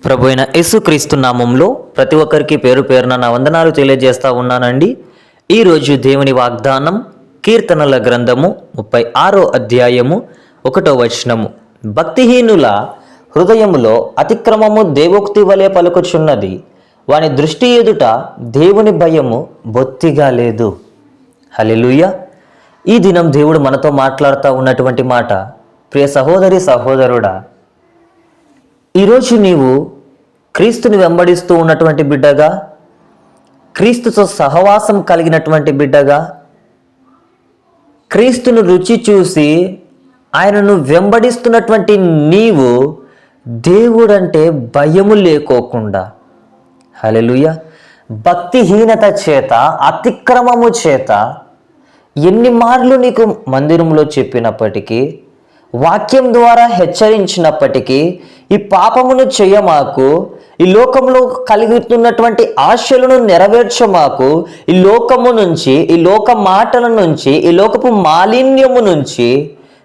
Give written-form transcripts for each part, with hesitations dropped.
ప్రభు అయిన యేసుక్రీస్తు నామంలో ప్రతి ఒక్కరికి పేరు పేరున నా వందనాలు తెలియజేస్తా ఉన్నానండి. ఈరోజు దేవుని వాగ్దానం కీర్తనల గ్రంథము 36వ అధ్యాయము 1వ వచనము. భక్తిహీనుల హృదయములో అతిక్రమము దేవోక్తి వలె పలుకుచున్నది, వాని దృష్టి ఎదుట దేవుని భయము బొత్తిగా లేదు. హల్లెలూయా. ఈ దినం దేవుడు మనతో మాట్లాడుతూ ఉన్నటువంటి మాట, ప్రియ సహోదరి సహోదరుడా, ఈరోజు నీవు క్రీస్తుని వెంబడిస్తూ ఉన్నటువంటి బిడ్డగా, క్రీస్తుతో సహవాసం కలిగినటువంటి బిడ్డగా, క్రీస్తును రుచి చూసి ఆయనను వెంబడిస్తున్నటువంటి నీవు దేవుడంటే భయము లేకోకుండా, హల్లెలూయా, భక్తిహీనత చేత అతిక్రమము చేత ఎన్ని మార్లు నీకు మందిరంలో చెప్పినప్పటికీ, వాక్యం ద్వారా హెచ్చరించినప్పటికీ ఈ పాపమును చేయమాకు, ఈ లోకంలో కలుగుతున్నటువంటి ఆశలను నెరవేర్చమాకు, ఈ లోకము నుంచి, ఈ లోక మాటల నుంచి, ఈ లోకపు మాలిన్యము నుంచి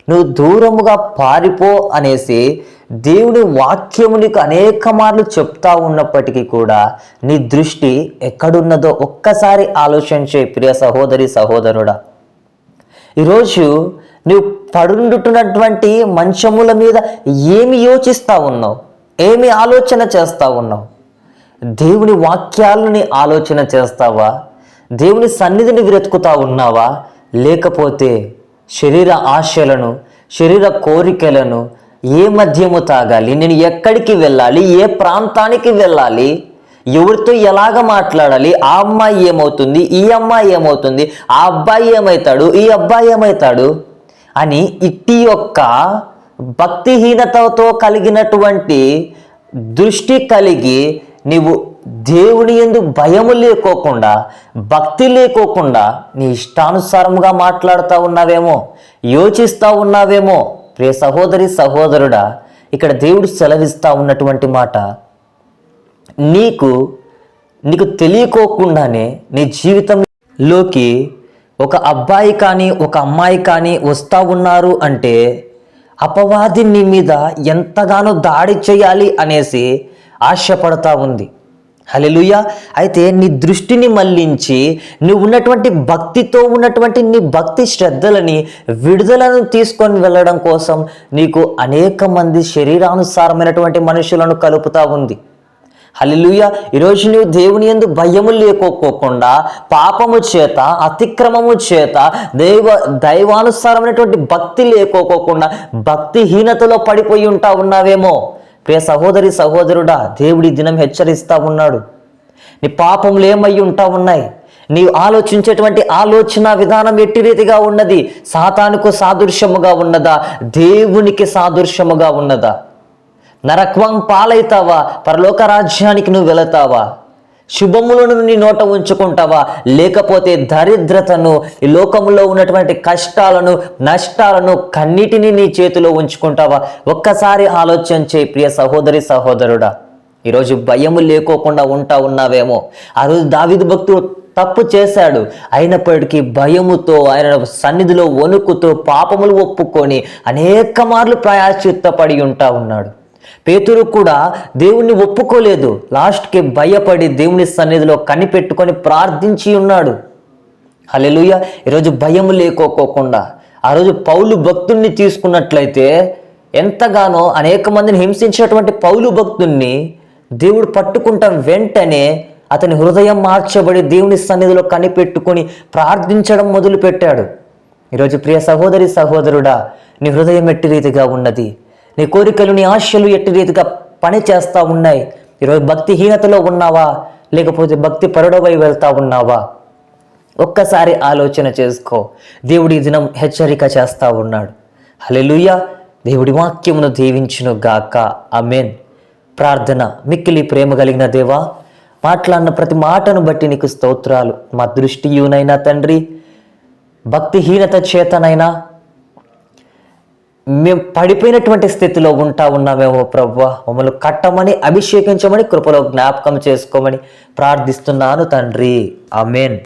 నువ్వు దూరముగా పారిపో అనేసి దేవుని వాక్యము నీకు అనేక మార్లు చెప్తా ఉన్నప్పటికీ కూడా నీ దృష్టి ఎక్కడున్నదో ఒక్కసారి ఆలోచించే ప్రియ సహోదరి సహోదరుడా. ఈరోజు నువ్వు పడుండుతున్నటువంటి మంచముల మీద ఏమి యోచిస్తూ ఉన్నావు, ఏమి ఆలోచన చేస్తూ ఉన్నావు? దేవుని వాక్యాలని ఆలోచన చేస్తావా? దేవుని సన్నిధిని వెతుకుతా ఉన్నావా? లేకపోతే శరీర ఆశలను, శరీర కోరికలను, ఏ మద్యము తాగాలి, నేను ఎక్కడికి వెళ్ళాలి, ఏ ప్రాంతానికి వెళ్ళాలి, ఎవరితో ఎలాగ మాట్లాడాలి, ఆ అమ్మాయి ఏమవుతుంది, ఈ అమ్మాయి ఏమవుతుంది, ఆ అబ్బాయి ఏమవుతాడు, ఈ అబ్బాయి ఏమవుతాడు అని ఇట్టి యొక్క భక్తిహీనతతో కలిగినటువంటి దృష్టి కలిగి నీవు దేవుని యందు భయము లేకోకుండా, భక్తి లేకోకుండా నీ ఇష్టానుసారముగా మాట్లాడుతూ ఉన్నావేమో, యోచిస్తూ ఉన్నావేమో. ప్రియ సహోదరి సహోదరుడా, ఇక్కడ దేవుడు సెలవిస్తూ ఉన్నటువంటి మాట, నీకు తెలియకోకుండానే నీ జీవితంలోకి ఒక అబ్బాయి కానీ ఒక అమ్మాయి కానీ వస్తూ ఉన్నారు అంటే అపవాది నీ మీద ఎంతగానో దాడి చేయాలి అనేసి ఆశపడతా ఉంది. హల్లెలూయా. అయితే నీ దృష్టిని మళ్లించి నువ్వు ఉన్నటువంటి భక్తితో ఉన్నటువంటి నీ భక్తి శ్రద్ధలని, విడుదలను తీసుకొని వెళ్ళడం కోసం నీకు అనేక మంది శరీరానుసారమైనటువంటి మనుషులను కలుపుతా ఉంది. హల్లెలూయా. ఈరోజు నువ్వు దేవుని యందు భయము లేకోకుండా, పాపము చేత, అతిక్రమము చేత, దైవానుసారమైనటువంటి భక్తి లేకోకుండా భక్తిహీనతలో పడిపోయి ఉంటా ఉన్నావేమో. ప్రియ సహోదరి సహోదరుడా, దేవుడి దినం హెచ్చరిస్తూ ఉన్నాడు. నీ పాపములు ఏమై ఉంటా ఉన్నాయి, నీవు ఆలోచించేటువంటి ఆలోచన విధానం ఎట్టి రీతిగా ఉన్నది, సాతానుకు సాదృశ్యముగా ఉన్నదా, దేవునికి సాదృశ్యముగా ఉన్నదా? నరకం పాలైతావా? పరలోక రాజ్యానికి నువ్వు వెళతావా? శుభములను నీ నోట ఉంచుకుంటావా? లేకపోతే దరిద్రతను, ఈ లోకంలో ఉన్నటువంటి కష్టాలను, నష్టాలను, కన్నిటిని నీ చేతిలో ఉంచుకుంటావా? ఒక్కసారి ఆలోచన చేయి ప్రియ సహోదరి సహోదరుడా. ఈరోజు భయము లేకోకుండా ఉంటా ఉన్నావేమో. ఆ రోజు దావీదు భక్తుడు తప్పు చేశాడు, అయినప్పటికీ భయముతో ఆయన సన్నిధిలో వణుకుతో పాపములు ఒప్పుకొని అనేక మార్లు ప్రాయశ్చిత్తపడి ఉంటా ఉన్నాడు. పేతురు కూడా దేవుణ్ణి ఒప్పుకోలేదు, లాస్ట్కి భయపడి దేవుని సన్నిధిలో కనిపెట్టుకొని ప్రార్థించి ఉన్నాడు. హల్లెలూయా. ఈరోజు భయము లేకోకుండా, ఆ రోజు పౌలు భక్తుణ్ణి తీసుకున్నట్లయితే ఎంతగానో అనేక మందిని హింసించినటువంటి పౌలు భక్తుణ్ణి దేవుడు పట్టుకుంటాం, వెంటనే అతని హృదయం మార్చబడి దేవుని సన్నిధిలో కనిపెట్టుకొని ప్రార్థించడం మొదలుపెట్టాడు. ఈరోజు ప్రియ సహోదరి సహోదరుడా, నీ హృదయం ఎట్టి రీతిగా ఉన్నది, నీ కోరికలు, నీ ఆశలు ఎట్టి రీతిగా పని చేస్తూ ఉన్నాయి? ఈరోజు భక్తిహీనతలో ఉన్నావా, లేకపోతే భక్తి పరుడవై వెళ్తా ఉన్నావా? ఒక్కసారి ఆలోచన చేసుకో. దేవుడి దినం హెచ్చరిక చేస్తూ ఉన్నాడు. హల్లెలూయా. దేవుడి వాక్యమును దీవించును గాక. ఆమేన్. ప్రార్థన. మిక్కిలి ప్రేమ కలిగిన దేవా, మాట్లాడిన ప్రతి మాటను బట్టి నీకు స్తోత్రాలు. మా దృష్టియునైనా తండ్రి, భక్తిహీనత చేతనైనా మేము పడిపోయినటువంటి స్థితిలో ఉంటా ఉన్నామేమో ప్రభువా. మమ్మల్ని కట్టమని, అభిషేకించమని, కృపలో జ్ఞాపకం చేసుకోమని ప్రార్థిస్తున్నాను తండ్రి. ఆమేన్.